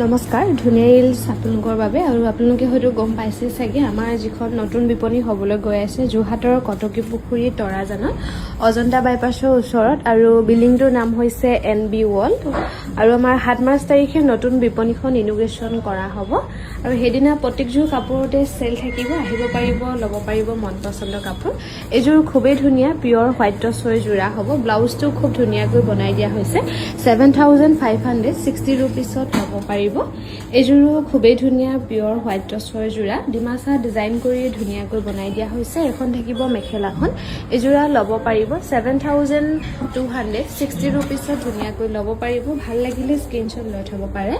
নমস্কাৰ ধুনীয়া ৰিলছ আপোনালোকৰ বাবে আৰু আপোনালোকে হয়তো গম পাইছে চাগে আমাৰ যিখন নতুন বিপণী হ'বলৈ গৈ আছে যোৰহাটৰ কটকী পুখুৰী তৰাজানত অজন্তা বাইপাছৰ ওচৰত আৰু বিল্ডিংটোৰ নাম হৈছে NB ৱৰ্ল্ড আৰু আমাৰ 7 মাৰ্চ তাৰিখে নতুন বিপণীখন ইনোগ্ৰেশ্যন কৰা হ'ব আৰু সেইদিনা প্ৰত্যেকযোৰ কাপোৰতে চেল থাকিব আহিব পাৰিব ল'ব পাৰিব মন পচন্দৰ কাপোৰ এইযোৰ খুবেই ধুনীয়া পিয়ৰ হোৱাইট টচৰ যোৰা হ'ব ব্লাউজটো খুব ধুনীয়াকৈ বনাই দিয়া হৈছে 7560 ৰুপিছত ল'ব পাৰিব এইযোৰো খুবেই ধুনীয়া পিয়ৰ হোৱাইট টচৰ যোৰা ডিমাচা ডিজাইন কৰি ধুনীয়াকৈ বনাই দিয়া হৈছে এখন থাকিব মেখেলাখন এইযোৰা ল'ব পাৰিব 7260 ৰুপিছত ধুনীয়াকৈ ল'ব পাৰিব ভাল লাগিলে স্ক্ৰীনশ্বট লৈ থ'ব পাৰে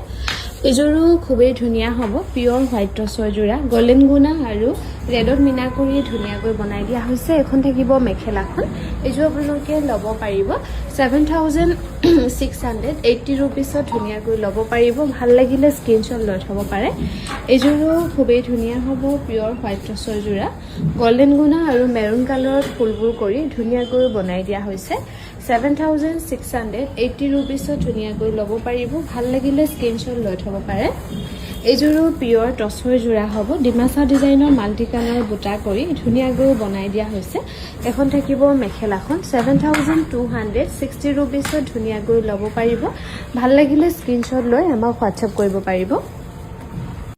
এইযোৰো খুবেই ধুনীয়া হ'ব পিয়ৰ হোৱাইট টচৰ যোৰা গল্ডেন গুণা আৰু ৰেডত মিনা কৰি ধুনীয়াকৈ বনাই দিয়া হৈছে এখন থাকিব মেখেলাখন এইযোৰ আপোনালোকে ল'ব পাৰিব 7680 ৰুপিছত ধুনীয়াকৈ ল'ব পাৰিব ভাল লাগিলে স্ক্ৰীনশ্বট লৈ থ'ব পাৰে এইযোৰো খুবেই ধুনীয়া হ'ব পিয়ৰ হোৱাইট টচৰ যোৰা গল্ডেন গুণা আৰু মেৰুন কালাৰত ফুলবোৰ কৰি ধুনীয়াকৈ বনাই দিয়া হৈছে 7680 ৰুপিছত ধুনীয়াকৈ ল'ব পাৰিব ভাল লাগিলে স্ক্ৰীনশ্বট লৈ থ'ব পাৰে এইযোৰো পিয়ৰ টচৰ যোৰা হ'ব ডিমাচা ডিজাইনৰ মাল্টি কালাৰ বুটা কৰি ধুনীয়াকৈ বনাই দিয়া হৈছে এখন থাকিব মেখেলাখন 7260 ৰুপিছত ধুনীয়াকৈ ল'ব পাৰিব ভাল লাগিলে স্ক্ৰীনশ্বট লৈ আমাক হোৱাটছআপ কৰিব পাৰিব